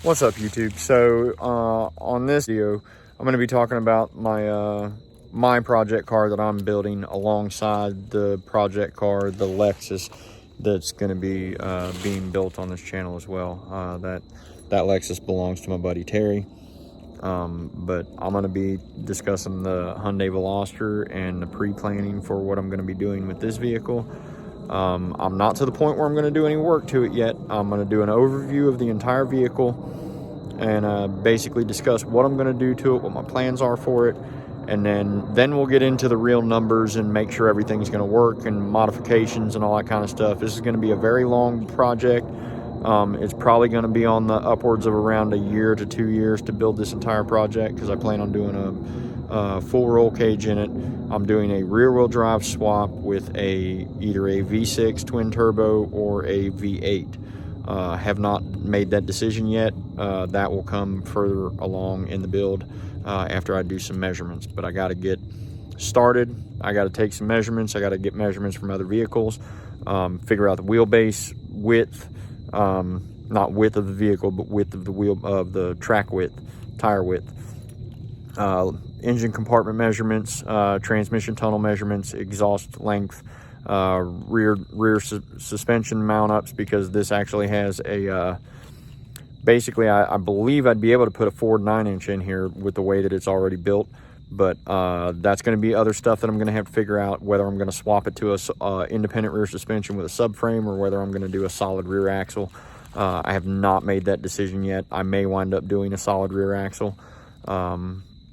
What's up, YouTube? So on this video, I'm going to be talking about my project car that I'm building alongside the project car, the Lexus, that's going to be being built on this channel as well. That Lexus belongs to my buddy Terry. But I'm going to be discussing the Hyundai Veloster and the pre-planning for what I'm going to be doing with this vehicle. I'm not to the point where I'm going to do any work to it yet. I'm going to do an overview of the entire vehicle and basically discuss what I'm going to do to it, what my plans are for it, and then we'll get into the real numbers and make sure everything's going to work and modifications and all that kind of stuff. This is going to be a very long project. It's probably going to be on the upwards of around a year to 2 years to build this entire project, because I plan on doing a full roll cage in it. I'm doing a rear wheel drive swap with either a V6 twin turbo or a V8. Have not made that decision yet. That will come further along in the build after I do some measurements, but I got to get started. I got to take some measurements. I got to get measurements from other vehicles, figure out the wheelbase width, not width of the vehicle, but width of the wheel, of the track width, tire width, engine compartment measurements, transmission tunnel measurements, exhaust length, rear suspension mount ups, because this actually has a basically I believe I'd be able to put a Ford 9-inch in here with the way that it's already built, but that's going to be other stuff that I'm going to have to figure out, whether I'm going to swap it to a independent rear suspension with a subframe, or whether I'm going to do a solid rear axle. I have not made that decision yet. I may wind up doing a solid rear axle,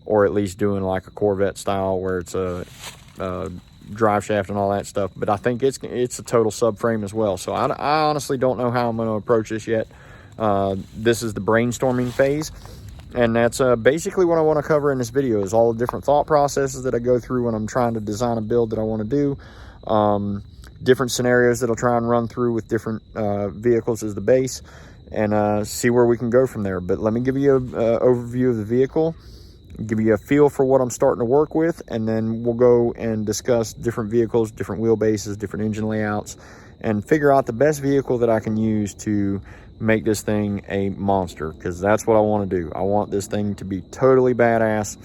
or at least doing like a Corvette style where it's a drive shaft and all that stuff, but I think it's a total subframe as well. So I honestly don't know how I'm going to approach this yet. This is the brainstorming phase, and that's basically what I want to cover in this video, is all the different thought processes that I go through when I'm trying to design a build that I want to do, different scenarios that I'll try and run through with different vehicles as the base, and see where we can go from there. But let me give you an overview of the vehicle, give you a feel for what I'm starting to work with, and then we'll go and discuss different vehicles, different wheelbases, different engine layouts, and figure out the best vehicle that I can use to make this thing a monster, because that's what I want to do. I want this thing to be totally badass,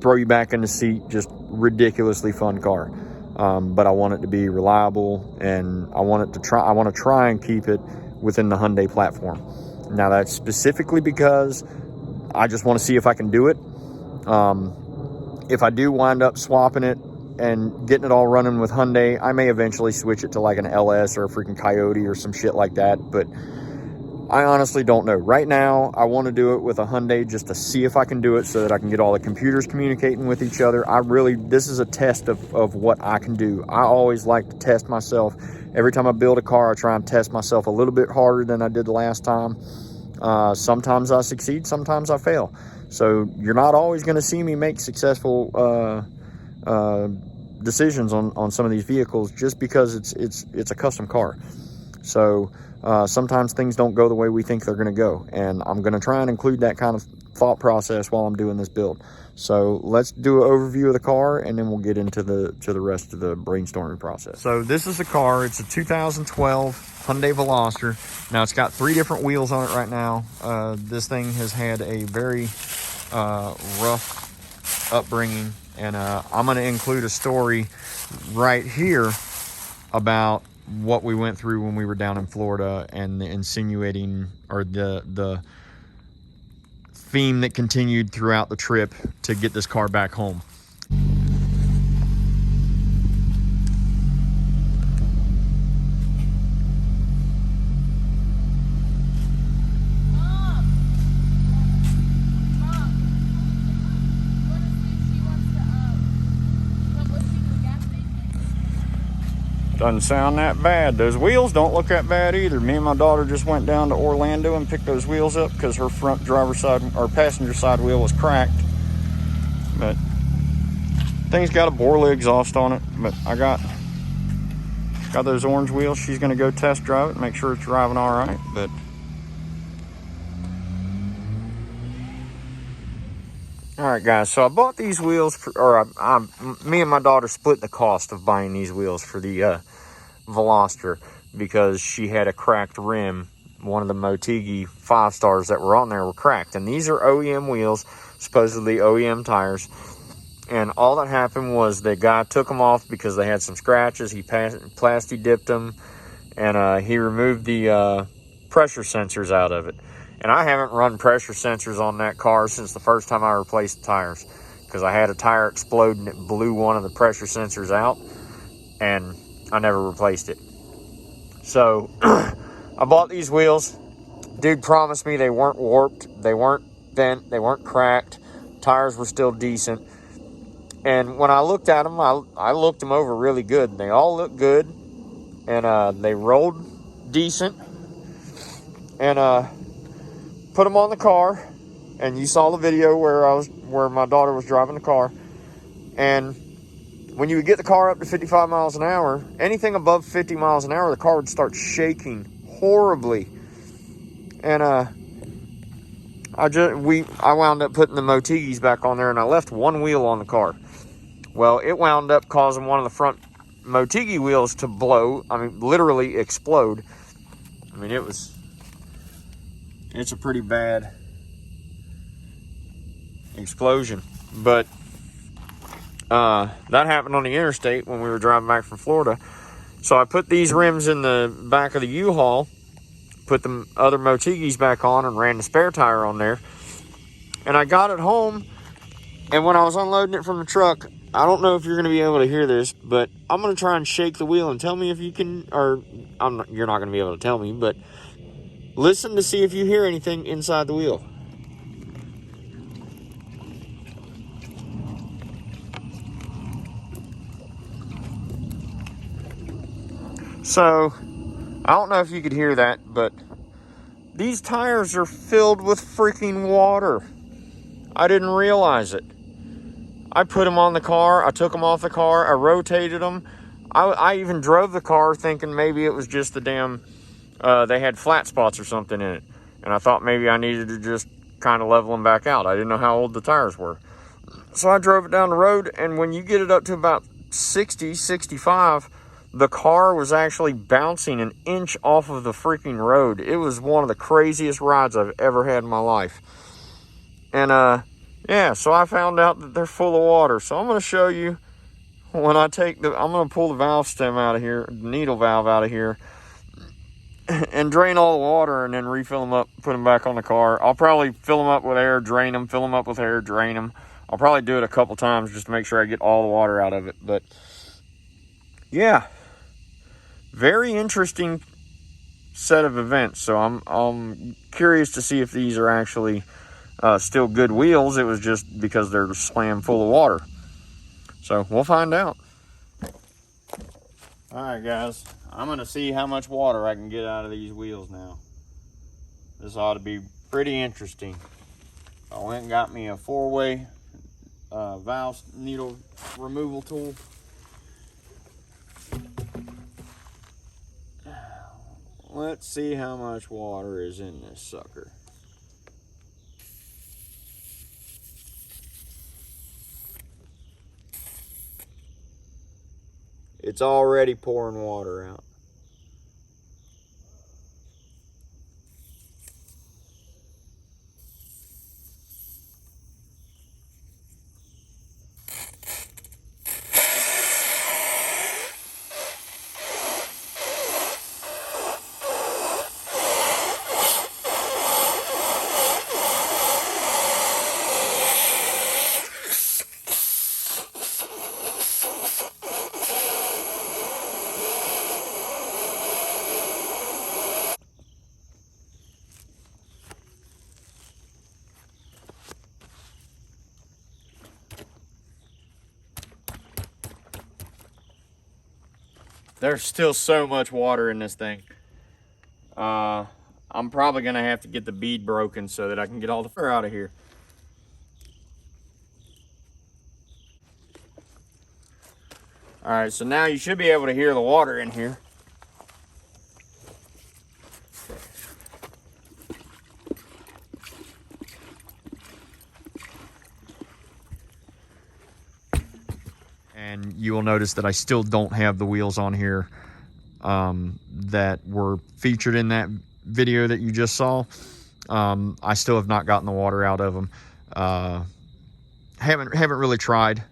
throw you back in the seat, just ridiculously fun car. But I want it to be reliable, and I want to try and keep it within the Hyundai platform. Now, that's specifically because I just want to see if I can do it. If I do wind up swapping it and getting it all running with Hyundai, I may eventually switch it to like an LS or a freaking Coyote or some shit like that, but I honestly don't know. Right now, I want to do it with a Hyundai just to see if I can do it, so that I can get all the computers communicating with each other. This is a test of what I can do. I always like to test myself. Every time I build a car, I try and test myself a little bit harder than I did the last time. Sometimes I succeed, sometimes I fail. So you're not always going to see me make successful decisions on some of these vehicles, just because it's a custom car. So sometimes things don't go the way we think they're going to go, and I'm going to try and include that kind of thought process while I'm doing this build. So let's do an overview of the car, and then we'll get into the rest of the brainstorming process. So this is the car. It's a 2012 Hyundai Veloster. Now, it's got 3 different wheels on it right now. This thing has had a very rough upbringing, and I'm going to include a story right here about what we went through when we were down in Florida, and the insinuating, or the theme that continued throughout the trip to get this car back home. Doesn't sound that bad. Those wheels don't look that bad either. Me and my daughter just went down to Orlando and picked those wheels up because her front driver's side, or passenger side wheel, was cracked. But thing's got a Borla exhaust on it. But I got those orange wheels. She's gonna go test drive it, make sure it's driving all right. But all right, guys, so I bought these wheels me and my daughter split the cost of buying these wheels for the Veloster, because she had a cracked rim one of the Motegi 5-stars that were on there were cracked. And these are OEM wheels, supposedly OEM tires. And all that happened was the guy took them off because they had some scratches. He plasti dipped them, and he removed the pressure sensors out of it. And I haven't run pressure sensors on that car since the first time I replaced the tires, because I had a tire explode and it blew one of the pressure sensors out, and I never replaced it. So I bought these wheels. Dude promised me they weren't warped, they weren't bent, they weren't cracked. Tires were still decent. And when I looked at them, I looked them over really good. And they all looked good, and they rolled decent. And put them on the car, and you saw the video where my daughter was driving the car. And when you would get the car up to 55 miles an hour, anything above 50 miles an hour, the car would start shaking horribly. And I wound up putting the Motegis back on there, and I left one wheel on the car. Well, it wound up causing one of the front Motegi wheels to blow. I mean, literally explode. I mean, it's a pretty bad explosion. But that happened on the interstate when we were driving back from Florida. So I put these rims in the back of the U-Haul, put the other Motegis back on, and ran the spare tire on there. And I got it home, and when I was unloading it from the truck, I don't know if you're going to be able to hear this, but I'm going to try and shake the wheel and tell me if you can, or you're not going to be able to tell me, but listen to see if you hear anything inside the wheel. So, I don't know if you could hear that, but these tires are filled with freaking water. I didn't realize it. I put them on the car, I took them off the car, I rotated them. I even drove the car thinking maybe it was just the damn, they had flat spots or something in it. And I thought maybe I needed to just kind of level them back out. I didn't know how old the tires were. So I drove it down the road, and when you get it up to about 60, 65, the car was actually bouncing an inch off of the freaking road. It was one of the craziest rides I've ever had in my life. And, yeah, so I found out that they're full of water. So I'm going to show you when I'm going to pull the valve stem out of here, the needle valve out of here, and drain all the water, and then refill them up, put them back on the car. I'll probably fill them up with air, drain them, fill them up with air, drain them. I'll probably do it a couple times just to make sure I get all the water out of it. But yeah, very interesting set of events. So I'm curious to see if these are actually still good wheels. It was just because they're slammed full of water. So we'll find out. All right, guys, I'm gonna see how much water I can get out of these wheels now. This ought to be pretty interesting. I went and got me a 4-way valve needle removal tool. Let's see how much water is in this sucker. It's already pouring water out. There's still so much water in this thing. I'm probably gonna have to get the bead broken so that I can get all the fur out of here. All right, so now you should be able to hear the water in here. And you will notice that I still don't have the wheels on here that were featured in that video that you just saw. I still have not gotten the water out of them. Haven't really tried,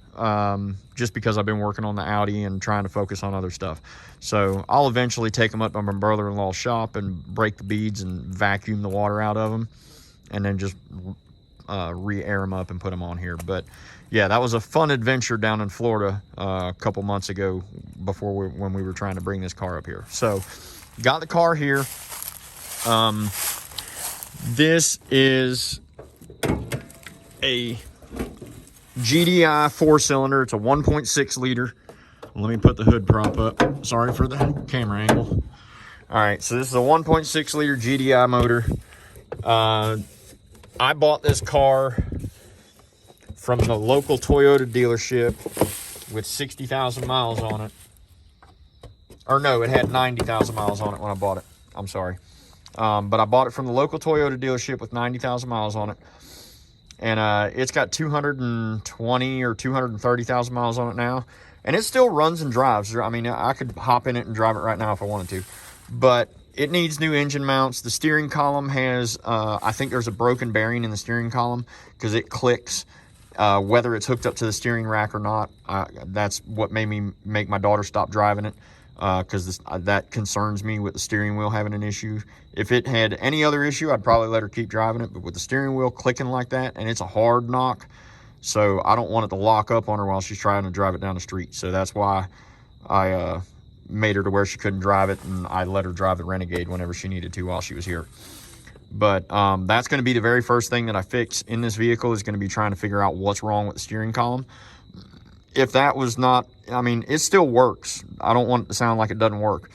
just because I've been working on the Audi and trying to focus on other stuff. So I'll eventually take them up to my brother-in-law's shop and break the beads and vacuum the water out of them, and then just re-air them up and put them on here. But yeah, that was a fun adventure down in Florida a couple months ago when we were trying to bring this car up here. So got the car here. This is a GDI 4-cylinder. It's a 1.6 liter. Let me put the hood prop up. Sorry for the camera angle. All right, so this is a 1.6 liter GDI motor. I bought this car from the local Toyota dealership with 60,000 miles on it. Or no, it had 90,000 miles on it when I bought it. I'm sorry. But I bought it from the local Toyota dealership with 90,000 miles on it. And it's got 220 or 230,000 miles on it now. And it still runs and drives. I mean, I could hop in it and drive it right now if I wanted to. But it needs new engine mounts. The steering column has, I think there's a broken bearing in the steering column because it clicks. Whether it's hooked up to the steering rack or not, that's what made me make my daughter stop driving it, because that concerns me with the steering wheel having an issue. If it had any other issue, I'd probably let her keep driving it, but with the steering wheel clicking like that, and it's a hard knock, so I don't want it to lock up on her while she's trying to drive it down the street. So that's why I made her to where she couldn't drive it, and I let her drive the Renegade whenever she needed to while she was here. But that's going to be the very first thing that I fix in this vehicle, is going to be trying to figure out what's wrong with the steering column. If that was not, I mean, it still works. I don't want it to sound like it doesn't work.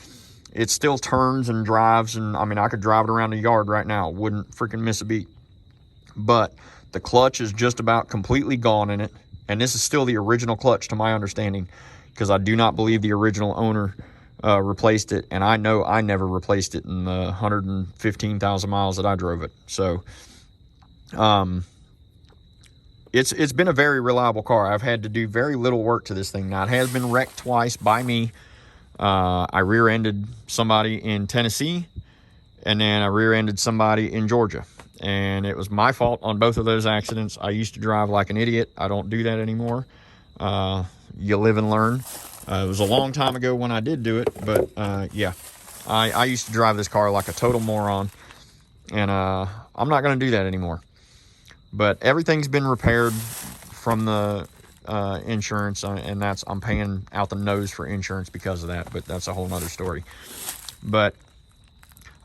It still turns and drives, and I mean, I could drive it around the yard right now. Wouldn't freaking miss a beat. But the clutch is just about completely gone in it. And this is still the original clutch to my understanding, because I do not believe the original owner replaced it, and I know I never replaced it in the 115,000 miles that I drove it. So it's been a very reliable car. I've had to do very little work to this thing. Now, it has been wrecked twice by me. I rear-ended somebody in Tennessee, and then I rear-ended somebody in Georgia, and it was my fault on both of those accidents. I used to drive like an idiot. I don't do that anymore. You live and learn. It was a long time ago when I did do it, but yeah, I used to drive this car like a total moron, and I'm not going to do that anymore. But everything's been repaired from the insurance, and I'm paying out the nose for insurance because of that, but that's a whole nother story. But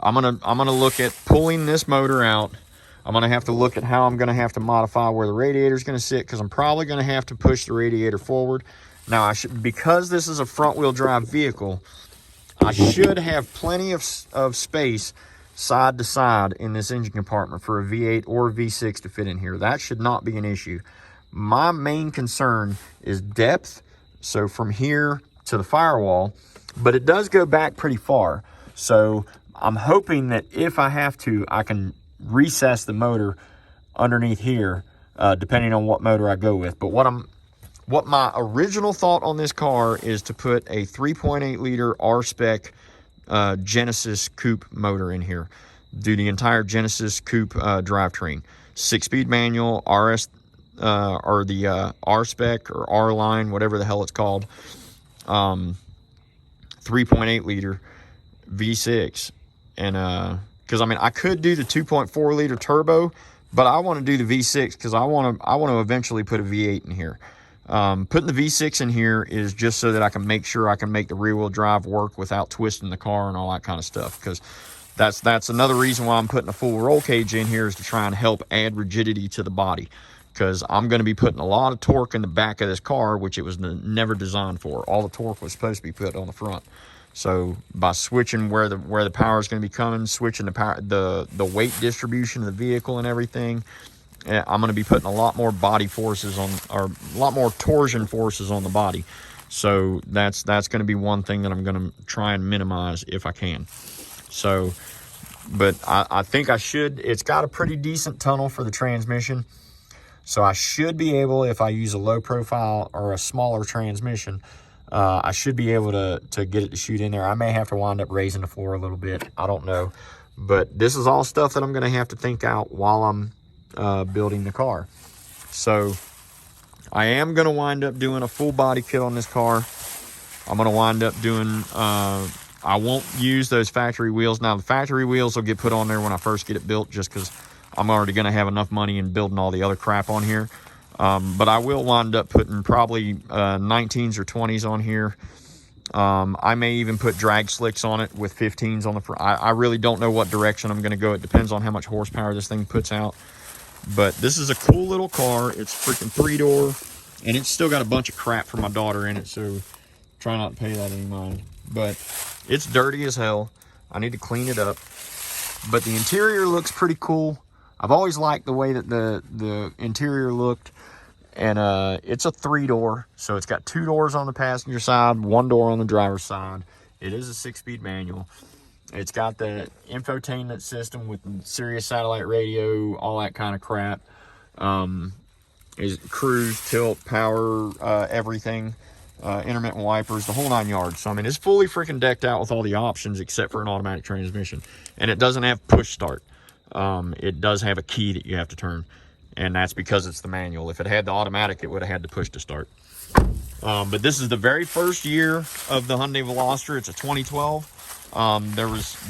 I'm gonna look at pulling this motor out. I'm gonna have to look at how I'm gonna have to modify where the radiator is gonna sit, because I'm probably gonna have to push the radiator forward. Now, because this is a front-wheel drive vehicle, I should have plenty of space side to side in this engine compartment for a V8 or a V6 to fit in here. That should not be an issue. My main concern is depth, so from here to the firewall, but it does go back pretty far. So I'm hoping that if I have to, I can recess the motor underneath here, depending on what motor I go with. But what my original thought on this car is to put a 3.8 liter R-Spec Genesis coupe motor in here. Do the entire Genesis coupe drivetrain. 6-speed manual, RS, or the R-Spec or R-Line, whatever the hell it's called. 3.8 liter V6. And because I mean, I could do the 2.4 liter turbo, but I want to do the V6 because I want to eventually put a V8 in here. Putting the V6 in here is just so that I can make sure I can make the rear-wheel drive work without twisting the car and all that kind of stuff, because that's another reason why I'm putting a full roll cage in here, is to try and help add rigidity to the body, because I'm going to be putting a lot of torque in the back of this car, which it was never designed for. All the torque was supposed to be put on the front. So by switching where the power is going to be coming, switching the power, the weight distribution of the vehicle and everything, I'm going to be putting a lot more body forces on, or a lot more torsion forces on the body. So that's going to be one thing that I'm going to try and minimize if I can. So, but I think I should. It's got a pretty decent tunnel for the transmission. So I should be able, if I use a low profile or a smaller transmission, I should be able to get it to shoot in there. I may have to wind up raising the floor a little bit. I don't know. But this is all stuff that I'm going to have to think out while I'm building the car. So I am going to wind up doing a full body kit on this car. I'm going to wind up doing, I won't use those factory wheels. Now, the factory wheels will get put on there when I first get it built, just because I'm already going to have enough money in building all the other crap on here. But I will wind up putting probably 19s or 20s on here. I may even put drag slicks on it with 15s on the front. I really don't know what direction I'm going to go. It depends on how much horsepower this thing puts out. But this is a cool little car. It's freaking 3-door, and it's still got a bunch of crap for my daughter in it, so try not to pay that any mind. But it's dirty as hell. I need to clean it up. But the interior looks pretty cool. I've always liked the way that the interior looked. And it's a 3-door, so it's got 2 doors on the passenger side, 1 door on the driver's side. It is a 6-speed manual. It's got the infotainment system with Sirius satellite radio, all that kind of crap. Is cruise, tilt, power, everything, intermittent wipers, the whole 9 yards. So I mean, it's fully freaking decked out with all the options except for an automatic transmission, and it doesn't have push start. It does have a key that you have to turn. And that's because it's the manual. If it had the automatic, it would have had to push to start. But this is the very first year of the Hyundai Veloster. It's a 2012.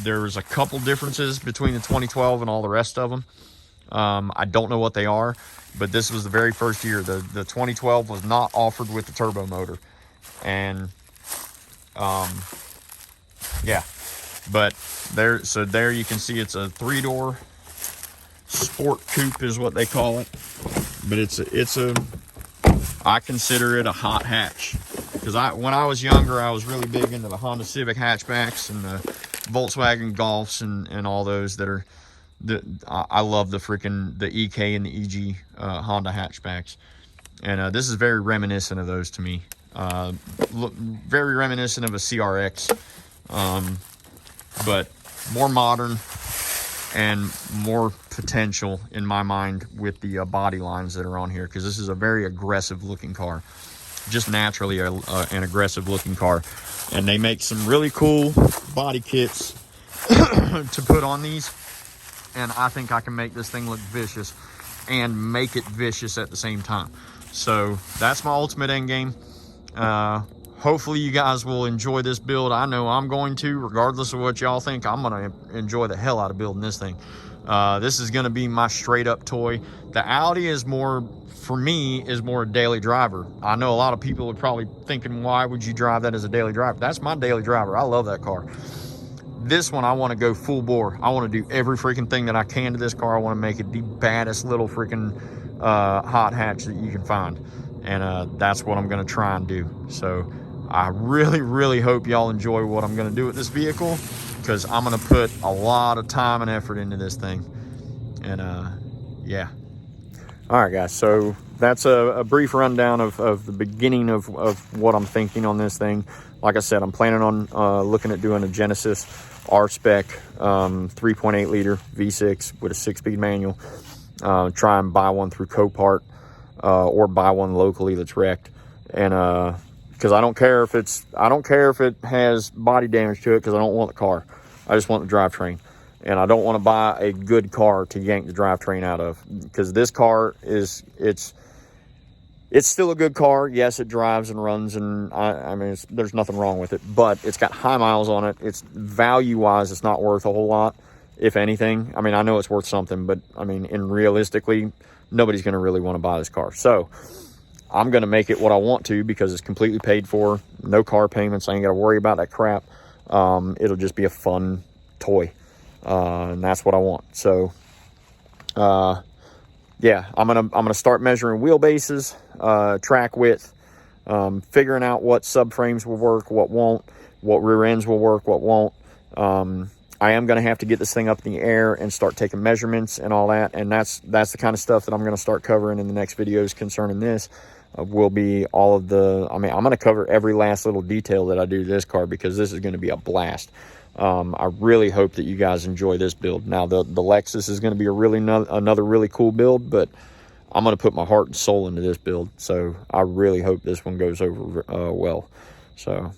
There was a couple differences between the 2012 and all the rest of them. I don't know what they are, but this was the very first year. The 2012 was not offered with the turbo motor. And, yeah. But there you can see it's a 3-door. Sport coupe is what they call it, but I consider it a hot hatch, because when I was younger, I was really big into the Honda Civic hatchbacks and the Volkswagen Golfs and all those I love the EK and the EG Honda hatchbacks, and this is very reminiscent of those to me. Very reminiscent of a CRX, but more modern and more potential in my mind with the body lines that are on here, because this is a very aggressive looking car, just naturally an aggressive looking car. And they make some really cool body kits to put on these, and I think I can make this thing look vicious and make it vicious at the same time. So that's my ultimate end game. Hopefully you guys will enjoy this build. I know I'm going to, regardless of what y'all think. I'm going to enjoy the hell out of building this thing. This is going to be my straight up toy. The Audi is more, for me, is more a daily driver. I know a lot of people are probably thinking, why would you drive that as a daily driver? That's my daily driver. I love that car. This one, I want to go full bore. I want to do every freaking thing that I can to this car. I want to make it the baddest little freaking hot hatch that you can find. And that's what I'm going to try and do. So I really, really hope y'all enjoy what I'm going to do with this vehicle, because I'm going to put a lot of time and effort into this thing. And yeah. All right, guys. So that's a brief rundown of the beginning of what I'm thinking on this thing. Like I said, I'm planning on looking at doing a Genesis R-Spec 3.8 liter V6 with a 6-speed manual. Try and buy one through Copart or buy one locally that's wrecked. And because I don't care if it has body damage to it, because I don't want the car. I just want the drivetrain. And I don't want to buy a good car to yank the drivetrain out of, because this car it's still a good car. Yes, it drives and runs, and I mean, there's nothing wrong with it, but it's got high miles on it. It's value-wise, it's not worth a whole lot, if anything. I mean, I know it's worth something, but I mean, realistically, nobody's going to really want to buy this car. So I'm going to make it what I want to, because it's completely paid for. No car payments. I ain't got to worry about that crap. It'll just be a fun toy. And that's what I want. So, yeah, I'm gonna start measuring wheelbases, track width, figuring out what subframes will work, what won't, what rear ends will work, what won't. I am gonna have to get this thing up in the air and start taking measurements and all that. And that's the kind of stuff that I'm gonna start covering in the next videos concerning this. Will be all of I'm going to cover every last little detail that I do to this car, because this is going to be a blast. I really hope that you guys enjoy this build. Now, the Lexus is going to be another really cool build, but I'm going to put my heart and soul into this build. So I really hope this one goes over well. So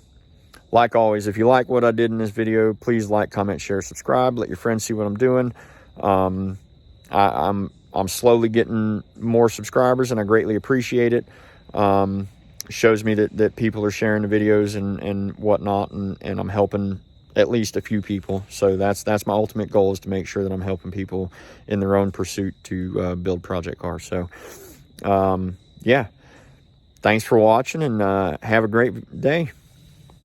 like always, if you like what I did in this video, please like, comment, share, subscribe. Let your friends see what I'm doing. I'm slowly getting more subscribers, and I greatly appreciate it. Shows me that people are sharing the videos and whatnot, and I'm helping at least a few people. So that's my ultimate goal, is to make sure that I'm helping people in their own pursuit to build project cars. So yeah, thanks for watching, and have a great day.